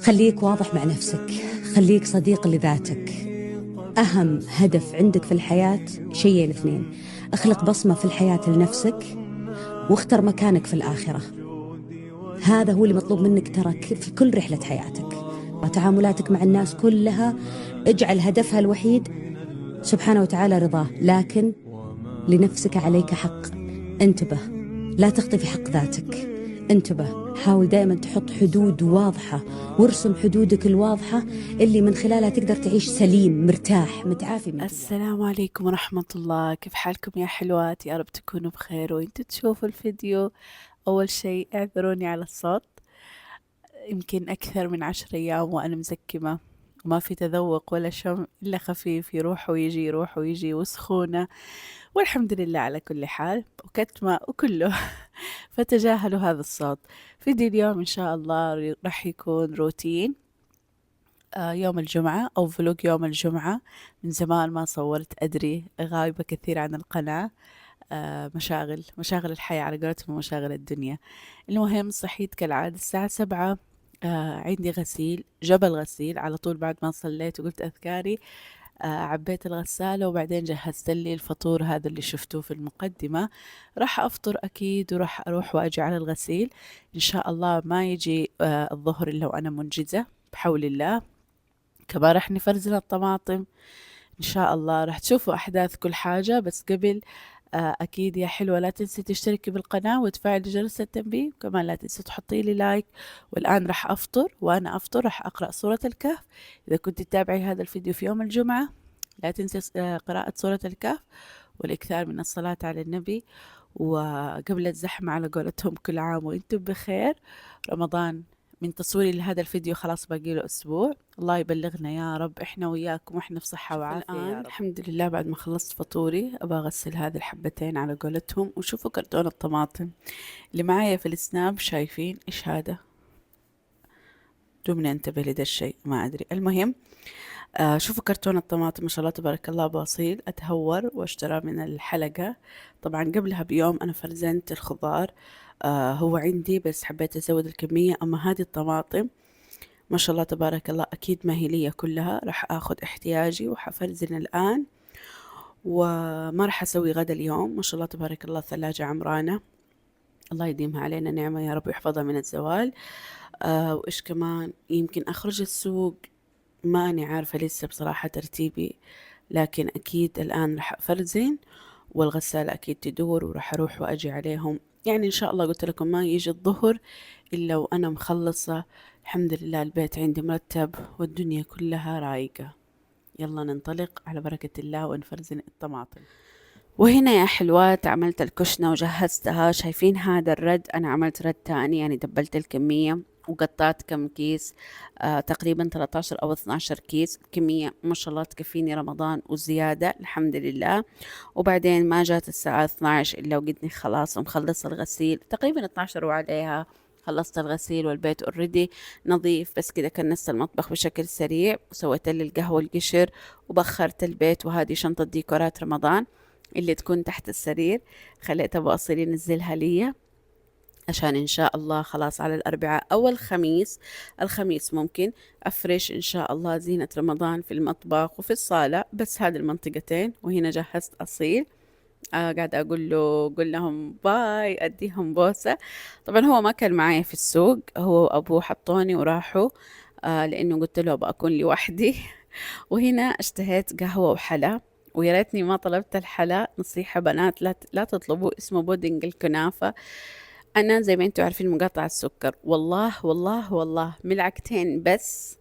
خليك واضح مع نفسك، خليك صديق لذاتك. أهم هدف عندك في الحياة شيئين اثنين: اخلق بصمة في الحياة لنفسك، واختر مكانك في الآخرة. هذا هو اللي مطلوب منك ترى في كل رحلة حياتك وتعاملاتك مع الناس كلها. اجعل هدفها الوحيد سبحانه وتعالى رضاه، لكن لنفسك عليك حق. انتبه، لا تخطي في حق ذاتك. انتبه، حاول دائما تحط حدود واضحة، وارسم حدودك الواضحة اللي من خلالها تقدر تعيش سليم مرتاح متعافي من السلام عليكم ورحمة الله. كيف حالكم يا حلوات؟ يا رب تكونوا بخير وانتوا تشوفوا الفيديو. أول شيء اعذروني على الصوت، يمكن أكثر من 10 أيام وأنا مزكمة وما في تذوق ولا شم إلا خفيف، يروح ويجي يروح ويجي وسخونة، والحمد لله على كل حال، وكتمة وكله. فتجاهلوا هذا الصوت. فيديو اليوم إن شاء الله راح يكون روتين يوم الجمعة أو فلوج يوم الجمعة. من زمان ما صورت، أدري غايبة كثير عن القناة، مشاغل الحياة على قولتهم ومشاغل الدنيا. المهم صحيت كالعادة الساعة 7، عندي غسيل، جبل غسيل على طول بعد ما صليت وقلت أذكاري. عبيت الغسالة وبعدين جهزت لي الفطور هذا اللي شفتوه في المقدمة. راح أفطر أكيد وراح أروح وأجي على الغسيل. إن شاء الله ما يجي الظهر إلا وأنا منجزة بحول الله. كمان راح نفرزن الطماطم إن شاء الله. راح تشوفوا أحداث كل حاجة، بس قبل أكيد يا حلوة لا تنسي تشتركي بالقناة وتفعلي جرس التنبيه، وكمان لا تنسي تحطي لي لايك. والآن راح أفطر، وأنا أفطر راح أقرأ سورة الكهف. إذا كنت تتابعي هذا الفيديو في يوم الجمعة لا تنسي قراءة سورة الكهف والإكثار من الصلاة على النبي. وقبل الزحمة على قولتهم، كل عام وانتم بخير. رمضان من تصويري لهذا الفيديو خلاص باقي له أسبوع، الله يبلغنا يا رب إحنا وياكم وإحنا في صحة وعافية يا رب. الحمد لله بعد ما خلصت فطوري أبغى أغسل هذه الحبتين على قولتهم. وشوفوا كرتون الطماطم اللي معايا في السناب، شايفين إيش هذا؟ دوبنا انتبه لده الشيء، ما أدري. المهم شوفوا كرتون الطماطم ما شاء الله تبارك الله، بصيل أتهور واشترى من الحلقة. طبعا قبلها بيوم أنا فرزنت الخضار، هو عندي بس حبيت أزود الكمية. أما هذه الطماطم ما شاء الله تبارك الله أكيد ما هي لي كلها، راح أخذ احتياجي وحفرزن الآن. وما راح أسوي غدا اليوم، ما شاء الله تبارك الله الثلاجة عمرانة، الله يديمها علينا نعمة يا رب ويحفظها من الزوال. وإيش كمان، يمكن أخرج السوق، ماني عارفة لسه بصراحة ترتيبي، لكن أكيد الآن راح أفرزن والغسالة أكيد تدور وراح أروح وأجي عليهم. يعني إن شاء الله قلت لكم ما يجي الظهر إلا وأنا مخلصة. الحمد لله البيت عندي مرتب والدنيا كلها رايقة. يلا ننطلق على بركة الله ونفرزن الطماطم. وهنا يا حلوات عملت الكشنة وجهزتها. شايفين هذا الرد؟ أنا عملت رد تاني، يعني دبلت الكمية وقطعت كم كيس، تقريبا 13 أو 12 كيس. كمية ما شاء الله تكفيني رمضان وزيادة الحمد لله. وبعدين ما جات الساعة 12 إلا وقدني خلاص مخلص الغسيل، تقريبا 12 وعليها خلصت الغسيل والبيت اوريدي نظيف. بس كده كنست المطبخ بشكل سريع وسويت لي القهوة القشر وبخرت البيت. وهذه شنطة ديكورات رمضان اللي تكون تحت السرير، خليت أبو أصيل ينزلها لي عشان إن شاء الله خلاص على الأربعاء أو الخميس ممكن أفرش إن شاء الله زينة رمضان في المطبخ وفي الصالة، بس هذه المنطقتين. وهنا جهزت أصيل، قاعدة أقول له قل لهم باي، أديهم بوسة. طبعا هو ما كان معايا في السوق، هو وأبوه حطوني وراحوا، لأنه قلت له بأكون لوحدي. وهنا اشتهيت قهوة وحلا، ويا ريتني ما طلبت الحلا. نصيحة بنات، لا تطلبوا، اسمه بودنج الكنافة. أنا زي ما انتوا عارفين مقاطعة السكر، والله والله والله ملعقتين بس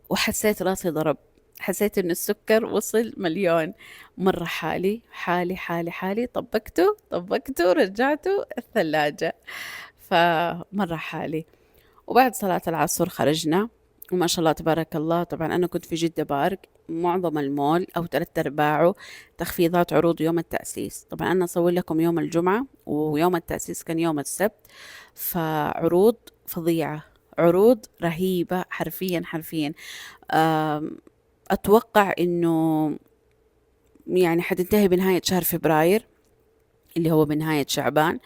وحسيت راسي ضرب، حسيت إن السكر وصل مليون. مرة حالي طبقته رجعته الثلاجة، فمرة حالي. وبعد صلاة العصر خرجنا، وما شاء الله تبارك الله. طبعا أنا كنت في جدة بارك، معظم المول أو 3/4 تخفيضات عروض يوم التأسيس. طبعا أنا أصور لكم يوم الجمعة ويوم التأسيس كان يوم السبت، فعروض فظيعة، عروض رهيبة حرفيا حرفيا. أتوقع إنه يعني حتنتهي بنهاية شهر فبراير اللي هو بنهاية شعبان.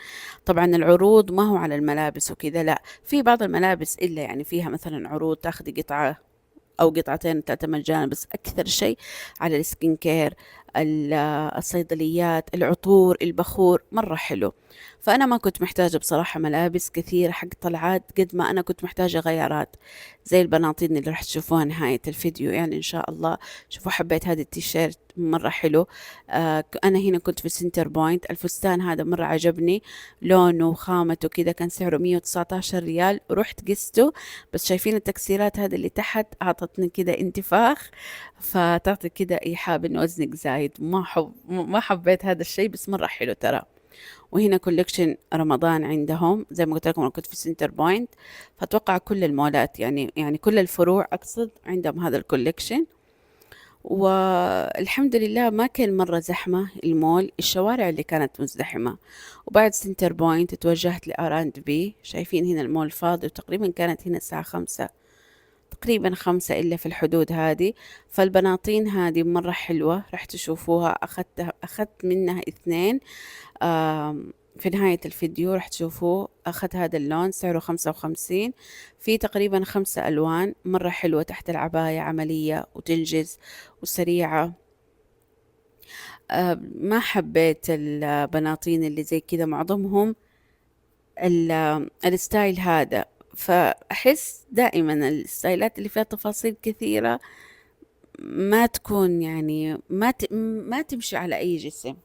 طبعا العروض ما هو على الملابس وكذا، لا، في بعض الملابس إلا يعني فيها مثلا عروض تاخدي قطعة أو قطعتين 3 مجانا، بس أكثر شيء على السكين كير، الصيدليات، العطور، البخور، مرة حلو. فأنا ما كنت محتاجة بصراحة ملابس كثير حق طلعات، قد ما أنا كنت محتاجة غيارات زي البناطيل اللي راح تشوفوها نهاية الفيديو يعني إن شاء الله. شوفوا حبيت هذا التيشيرت مرة حلو. أنا هنا كنت في سنتر بوينت، الفستان هذا مرة عجبني، لونه وخامته كذا، كان سعره 119 ريال، ورحت قسته. بس شايفين التكسيرات هذا اللي تحت أعطتني كذا انتفاخ، فتعطي كذا إيحاء إن وزنك زايد. ما حبيت هذا الشيء، بس مرة حلو ترى. وهنا كولكشن رمضان عندهم، زي ما قلت لكم أنا كنت في سنتر بوينت، فأتوقع كل المولات يعني كل الفروع أقصد عندهم هذا الكولكشن. والحمد لله ما كان مرة زحمة المول، الشوارع اللي كانت مزدحمة. وبعد سنتر بوينت توجهت لآر&بي، شايفين هنا المول فاضي، وتقريبا كانت هنا الساعة 5، تقريبا 5 إلا في الحدود هذه. فالبناطين هذه مرة حلوة، راح تشوفوها، أخذت منها 2. في نهاية الفيديو راح تشوفوه. أخذ هذا اللون سعره 55، في تقريبا 5 ألوان، مرة حلوة تحت العباية، عملية وتنجز وسريعة. ما حبيت البناطين اللي زي كذا، معظمهم الستايل هذا. فأحس دائما الستايلات اللي فيها تفاصيل كثيرة ما تكون يعني ما تمشي على أي جسم،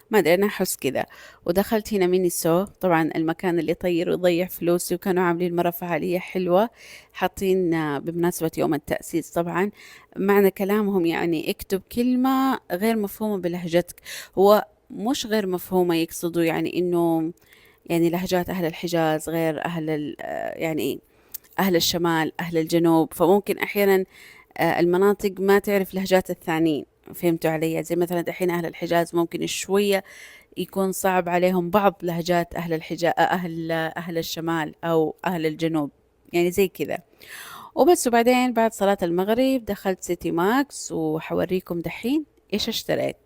ما أدري، أنا أحس كذا. ودخلت هنا مينيسو، طبعا المكان اللي يطير ويضيع فلوسي، وكانوا عاملين مرة فعالية حلوة، حاطين بمناسبة يوم التأسيس. طبعا معنى كلامهم يعني اكتب كلمة غير مفهومة بلهجتك. هو مش غير مفهومة، يقصدوا يعني إنه يعني لهجات أهل الحجاز غير يعني أهل الشمال، أهل الجنوب، فممكن أحيانا المناطق ما تعرف لهجات الثانيين. فهمتوا علي؟ زي مثلا دحين أهل الحجاز ممكن شوية يكون صعب عليهم بعض لهجات أهل الحجاز، أهل الشمال أو أهل الجنوب، يعني زي كذا. وبس. وبعدين بعد صلاة المغرب دخلت سيتي ماكس، وحوريكم دحين إيش اشتريت.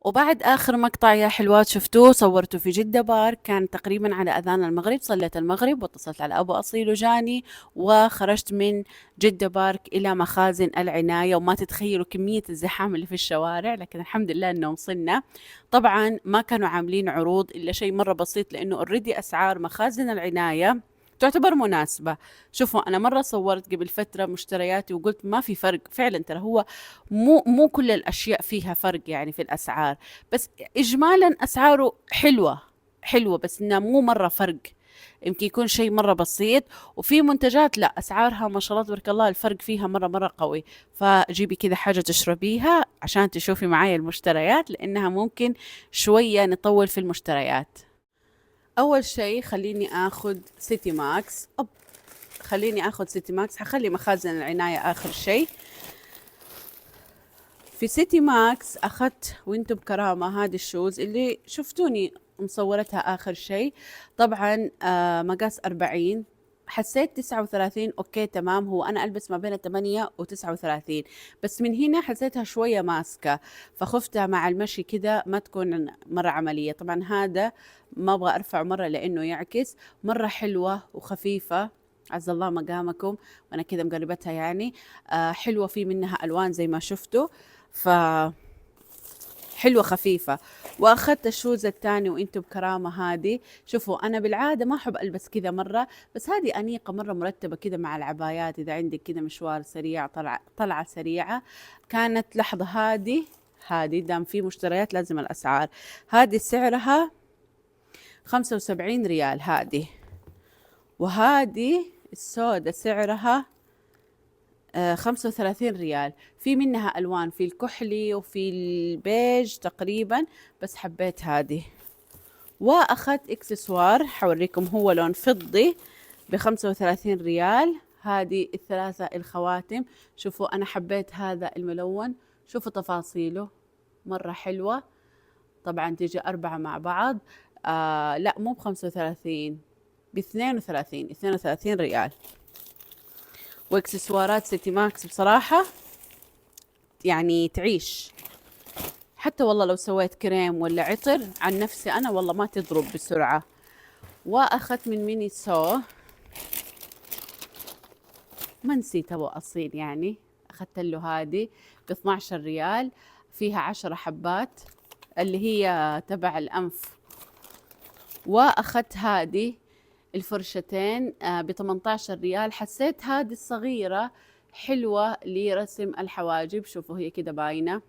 وبعد آخر مقطع يا حلوات شفتوه صورته في جدة بارك، كان تقريبا على أذان المغرب، صليت المغرب واتصلت على أبو أصيل وجاني، وخرجت من جدة بارك إلى مخازن العناية. وما تتخيلوا كمية الزحام اللي في الشوارع، لكن الحمد لله أنه وصلنا. طبعا ما كانوا عاملين عروض إلا شيء مرة بسيط، لأنه اوريدي أسعار مخازن العناية تعتبر مناسبة. شوفوا أنا مرة صورت قبل فترة مشترياتي وقلت ما في فرق، فعلا ترى هو مو كل الأشياء فيها فرق يعني في الأسعار، بس إجمالا أسعاره حلوة، بس إنها مو مرة فرق، يمكن يكون شيء مرة بسيط. وفي منتجات لا أسعارها ما شاء الله تبارك الله الفرق فيها مرة قوي. فجيبي كذا حاجة تشربيها عشان تشوفي معايا المشتريات، لأنها ممكن شوية نطول في المشتريات. أول شيء خليني آخذ سيتي ماكس. خليني آخذ سيتي ماكس، حخلي مخازن العناية آخر شيء. في سيتي ماكس أخذت وانتم بكرامة هذه الشوز اللي شفتوني مصورتها آخر شيء. طبعا مقاس 40، حسيت 39 أوكي تمام، هو أنا ألبس ما بين 8 و39، بس من هنا حسيتها شوية ماسكة، فخفتها مع المشي كذا ما تكون مرة عملية. طبعا هذا ما أبغى أرفع مرة لأنه يعكس، مرة حلوة وخفيفة، عز الله مقامكم، وأنا كذا مقربتها يعني. حلوة، في منها ألوان زي ما شفتوا، ف حلوة خفيفة. واخذت الشوز الثاني وانتم بكرامة هذه. شوفوا انا بالعادة ما احب البس كذا مرة، بس هذه انيقة مرة مرتبة كذا مع العبايات، اذا عندك كذا مشوار سريع، طلعة سريعة. كانت لحظة هذه دام في مشتريات لازم الاسعار. هذه سعرها 75 ريال هذه، وهذه السوداء سعرها 35 ريال. في منها ألوان، في الكحلي وفي البيج تقريبا، بس حبيت هذه. وأخذت إكسسوار حوريكم، هو لون فضي ب35 ريال. هذه الثلاثة الخواتم، شوفوا أنا حبيت هذا الملون، شوفوا تفاصيله مرة حلوة. طبعا تيجي 4 مع بعض. لا مو ب35، ب32 ريال. واكسسوارات سيتي ماكس بصراحة يعني تعيش، حتى والله لو سويت كريم ولا عطر عن نفسي أنا والله ما تضرب بسرعة. وأخذت من ميني سو، ما نسيت أبو أصيل يعني، أخذت له هذه ب 12 ريال، فيها 10 حبات اللي هي تبع الأنف. وأخذت هذه الفرشتين ب 18 ريال. حسيت هذه الصغيرة حلوة لرسم الحواجب، شوفوا هي كده باينة،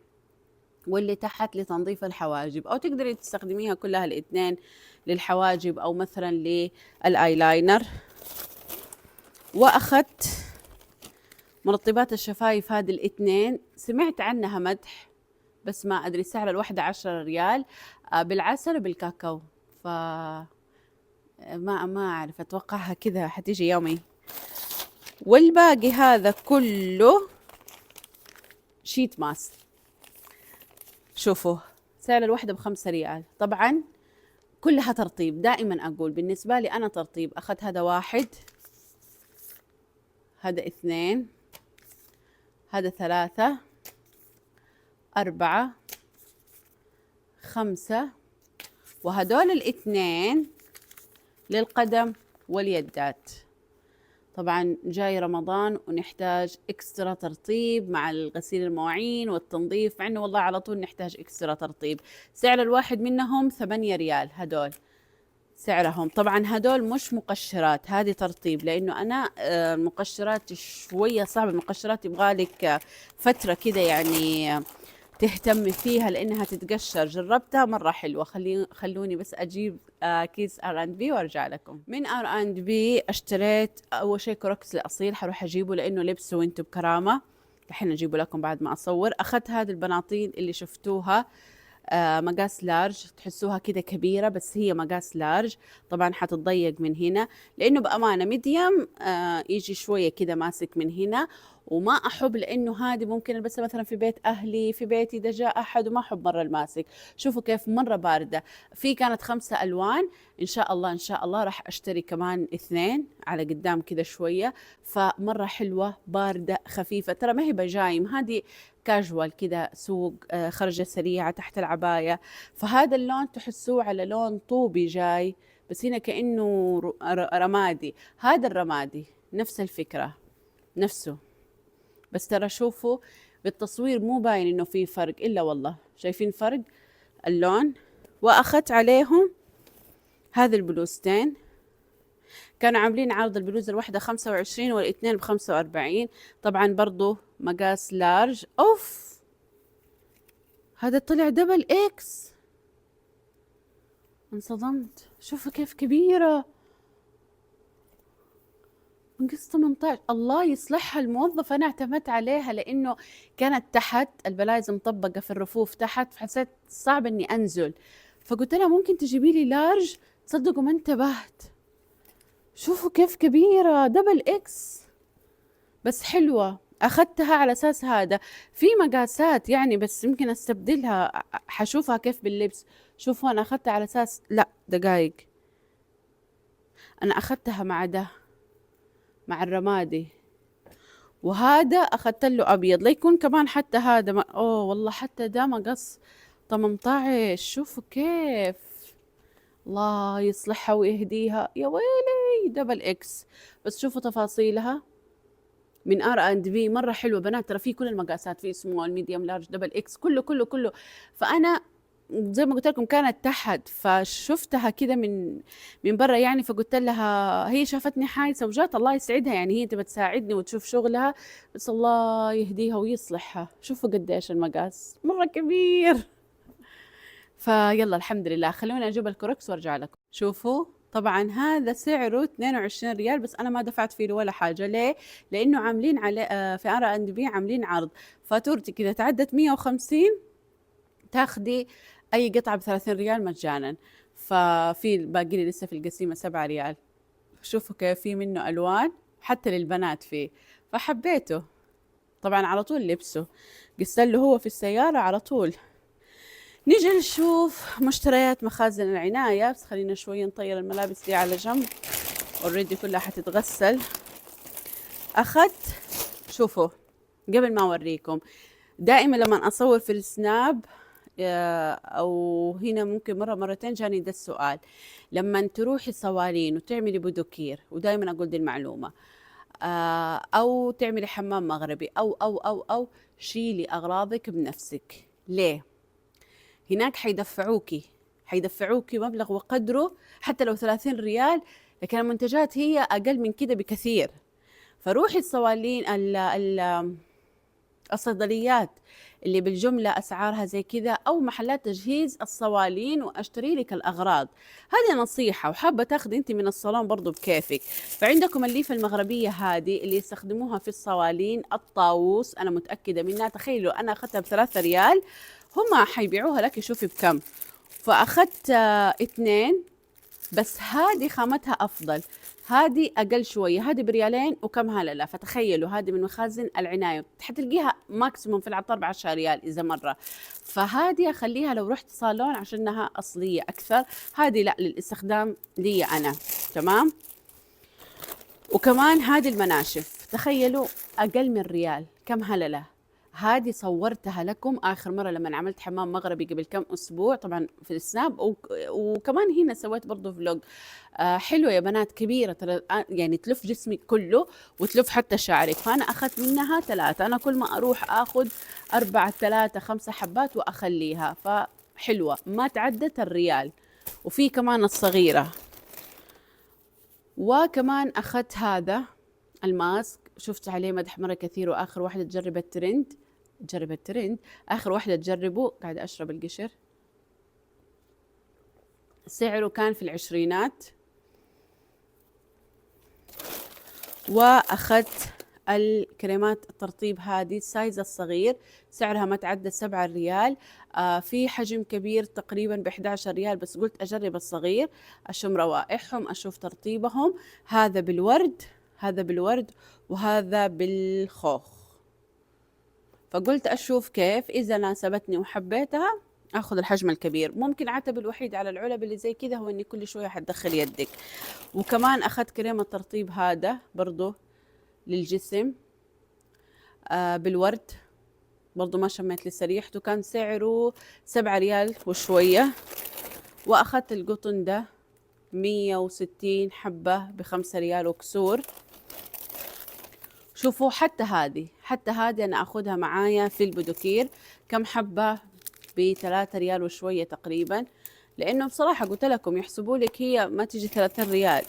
واللي تحت لتنظيف الحواجب، أو تقدري تستخدميها كلها الاثنين للحواجب أو مثلا للآيلاينر. وأخذت مرطبات الشفايف هذه الاثنين، سمعت عنها مدح بس ما أدري، سعر الواحدة 10 ريال بالعسل وبالكاكاو، ف ما أعرف، أتوقعها كذا حتيجي يومي. والباقي هذا كله شيت ماسك، شوفوا سعر الوحدة ب5 ريال. طبعا كلها ترطيب، دائما أقول بالنسبة لي أنا ترطيب. أخذت هذا 1، هذا 2، هذا 3، 4، 5، وهدول الاثنين للقدم واليدات. طبعا جاي رمضان ونحتاج اكسترا ترطيب مع الغسيل المواعين والتنظيف، مع انه والله على طول نحتاج اكسترا ترطيب. سعر الواحد منهم 8 ريال هدول سعرهم. طبعا هدول مش مقشرات، هذه ترطيب، لانه انا المقشرات شويه صعبه، المقشرات يبغالك فتره كده يعني تهتمي فيها لانها تتقشر. جربتها مره حلوه. خلوني بس اجيب كيس R&B وارجع لكم. من R&B اشتريت اول شيء كروكس الاصيل، حروح اجيبه لانه لبسه وانتم بكرامه، الحين اجيبه لكم بعد ما اصور. اخذت هذه البناطيل اللي شفتوها مقاس لارج، تحسوها كده كبيرة بس هي مقاس لارج. طبعا حتتضيق من هنا لأنه بأمانة ميديم يجي شوية كده ماسك من هنا، وما أحب لأنه هذه ممكن ألبسها مثلا في بيت أهلي، في بيتي إذا جاء أحد، وما أحب مرة الماسك. شوفوا كيف مرة باردة. في كانت 5 ألوان، إن شاء الله إن شاء الله راح أشتري كمان 2 على قدام كده شوية. فمرة حلوة باردة خفيفة، ترى ما هي بجايم، هذه كاجوال كده سوق خرجة سريعة تحت العباية. فهذا اللون تحسوه على لون طوبي جاي، بس هنا كأنه رمادي. هذا الرمادي نفس الفكرة نفسه، بس ترى شوفوا بالتصوير مو باين انه في فرق، الا والله شايفين فرق اللون. واخذت عليهم هذه البلوزتين، كانوا عاملين عرض البلوزة الواحدة 25 والاثنين ب45. طبعا برضو مقاس لارج. اوف هذا طلع دبل اكس، انصدمت. شوفوا كيف كبيرة، مقاس 18. الله يصلحها الموظف، انا اعتمدت عليها لانه كانت تحت البلايز مطبقة في الرفوف تحت، فحسيت صعب اني انزل، فقلت لها ممكن تجيبي لي لارج. تصدقوا ما انتبهت. شوفوا كيف كبيرة، دبل اكس بس حلوة. أخذتها على أساس هذا في مقاسات يعني، بس يمكن أستبدلها، حشوفها كيف باللبس. شوفوا أنا أخذتها على أساس لا دقايق، أنا أخذتها مع ده، مع الرمادي، وهذا أخذت له أبيض ليكون كمان حتى هذا أوه والله حتى ده مقص 18. شوفوا كيف، الله يصلحها ويهديها يا ويلي، دبل اكس. بس شوفوا تفاصيلها من R&B مرة حلوة بنات، ترى في كل المقاسات، في سمول ميديوم لارج دبل اكس، كله كله كله. فأنا زي ما قلت لكم كانت تحت، فشفتها كده من برا يعني، فقلت لها، هي شافتني حايسة وجات الله يسعدها يعني، هي تبى تساعدني وتشوف شغلها، بس الله يهديها ويصلحها. شوفوا قديش المقاس مرة كبير. فيلا الحمد لله. خلوني اجيب الكروكس وارجع لكم. شوفوا طبعا هذا سعره 22 ريال، بس انا ما دفعت فيه ولا حاجه. ليه؟ لانه عاملين على في R&B عاملين عرض، فاتورتي كذا تعدت 150 تاخدي اي قطعه ب30 ريال مجانا. ففي باقي لي لسه في القسيمه 7 ريال. شوفوا كيف في منه الوان حتى للبنات فيه، فحبيته. طبعا على طول لبسه، قست له هو في السياره على طول. نيجي نشوف مشتريات مخازن العناية، بس خلينا شوي نطير الملابس دي على جنب، اوريدي كلها حتتغسل. أخذت، شوفوا قبل ما أوريكم، دائما لما أصور في السناب أو هنا ممكن مرة مرتين جاني ده السؤال. لما تروحي صوالين وتعملي بودوكير، ودائما أقول دي المعلومة، أو تعملي حمام مغربي أو شيلي أغراضك بنفسك. ليه؟ هناك حيدفعوكي مبلغ وقدره حتى لو 30 ريال، لكن المنتجات هي أقل من كده بكثير. فروحي الصوالين الصيدليات اللي بالجملة أسعارها زي كذا، أو محلات تجهيز الصوالين، وأشتري لك الأغراض. هذه نصيحة، وحابة تاخذي أنت من الصالون برضو بكيفك. فعندكم الليفة المغربية هذه اللي يستخدموها في الصوالين، الطاووس، أنا متأكدة منها. تخيلوا أنا أخذتها ب3 ريال، هم حيبيعوها لك شوفي بكم. فأخذت 2، بس هذه خامتها أفضل، هذه أقل شوية، هذه بريالين وكم هللة. فتخيلوا هذه من مخازن العناية، حتلقيها ماكسيموم في العطار ب10 ريال إذا مرة. فهذه أخليها لو رحت صالون عشانها أصلية أكثر، هذه لا، للاستخدام لي أنا. تمام. وكمان هذه المناشف تخيلوا أقل من ريال، كم هللة. هذه صورتها لكم آخر مرة لما عملت حمام مغربي قبل كم أسبوع، طبعا في السناب، وكمان هنا سويت برضو فلوج. حلوة يا بنات، كبيرة ترى، يعني تلف جسمك كله وتلف حتى شعرك. فأنا أخذت منها 3، أنا كل ما أروح أخذ 4 3 5 حبات وأخليها، فحلوة ما تعدت الريال. وفي كمان الصغيرة. وكمان أخذت هذا الماسك، شفت عليه مدح مرة كثير، وآخر واحدة تجرب الترند، آخر واحدة تجربه. قاعدة أشرب القشر. سعره كان في ال20. وأخذت الكريمات الترطيب هذه السايز الصغير، سعرها ما تعدى 7 ريال. في حجم كبير تقريبا ب11 ريال، بس قلت أجرب الصغير، أشم روائحهم، أشوف ترطيبهم. هذا بالورد وهذا بالخوخ. فقلت أشوف كيف، إذا ناسبتني وحبيتها أخذ الحجم الكبير. ممكن عتب الوحيد على العلب اللي زي كذا هو إني كل شوية حتدخل يدك. وكمان أخذت كريم الترطيب هذا برضو للجسم، بالورد، برضو ما شميت لسه ريحته، كان سعره 7 ريال وشوية. وأخذت القطن ده 160 حبة ب5 ريال وكسور. شوفوا حتى هذه أنا أخذها معايا في البودوكير، كم حبة ب3 ريال وشوية تقريبا، لأنه بصراحة قلت لكم يحسبوا لك هي ما تيجي 30 ريال.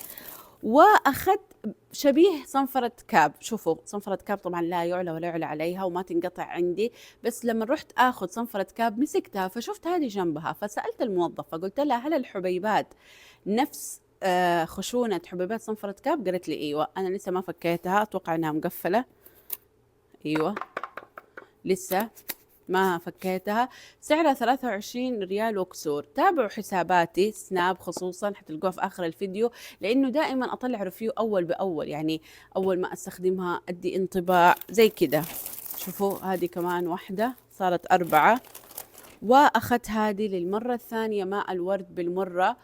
وأخذت شبيه صنفرة كاب. شوفوا صنفرة كاب طبعا لا يعلى ولا يعلى عليها وما تنقطع عندي، بس لما رحت أخذ صنفرة كاب مسكتها فشفت هذه جنبها، فسألت الموظفة قلت لها هل الحبيبات نفس خشونة حبيبات صنفرة كاب؟ قالت لي ايوه. انا لسه ما فكيتها، اتوقع انها مقفلة. ايوه لسه ما فكيتها. سعرها 23 ريال وكسور. تابعوا حساباتي سناب خصوصا، حتلقوها في اخر الفيديو، لانه دائما اطلع ريفيو اول باول، يعني اول ما استخدمها ادي انطباع زي كده. شوفوا هذه كمان واحدة صارت 4. واخذت هذه للمرة الثانية ماء الورد بالمرة،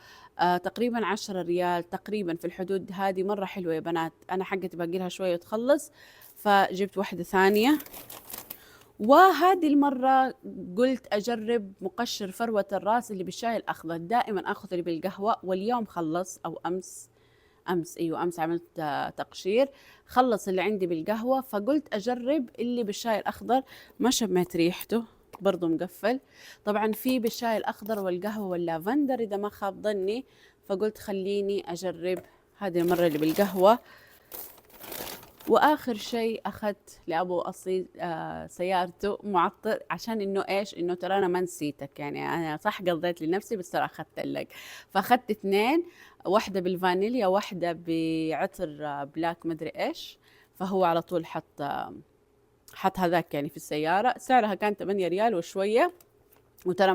تقريبا 10 ريال تقريبا في الحدود. هذه مرة حلوة يا بنات، أنا حقتي باقي لها شوية تخلص فجبت واحدة ثانية. وهذه المرة قلت أجرب مقشر فروة الراس اللي بالشاي الأخضر، دائما أخذ اللي بالقهوة، واليوم خلص، أو أمس أيوة أمس عملت تقشير، خلص اللي عندي بالقهوة، فقلت أجرب اللي بالشاي الأخضر. ما شميت ريحته، برضو مقفل. طبعا في بالشاي الأخضر والقهوة واللافندر إذا ما خاب ظني، فقلت خليني أجرب هذه المرة اللي بالقهوة. وآخر شيء أخذت لأبو أصيل سيارته معطر، عشان إنه إيش، إنه ترى أنا ما نسيتك، يعني أنا صح قضيت لنفسي بس ترى أخذت لك. فأخذت 2، واحدة بالفانيليا واحدة بعطر بلاك مدري إيش. فهو على طول حط هذاك يعني في السيارة. سعرها كان 8 ريال وشوية. وترى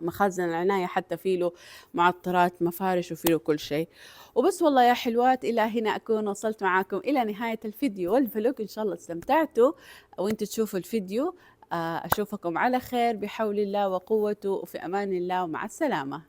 مخازن العناية حتى فيه له معطرات مفارش وفيه له كل شيء. وبس والله يا حلوات، إلى هنا أكون وصلت معاكم إلى نهاية الفيديو والفلوج. إن شاء الله استمتعتوا وإنتوا تشوفوا الفيديو. أشوفكم على خير بحول الله وقوته، وفي أمان الله، ومع السلامة.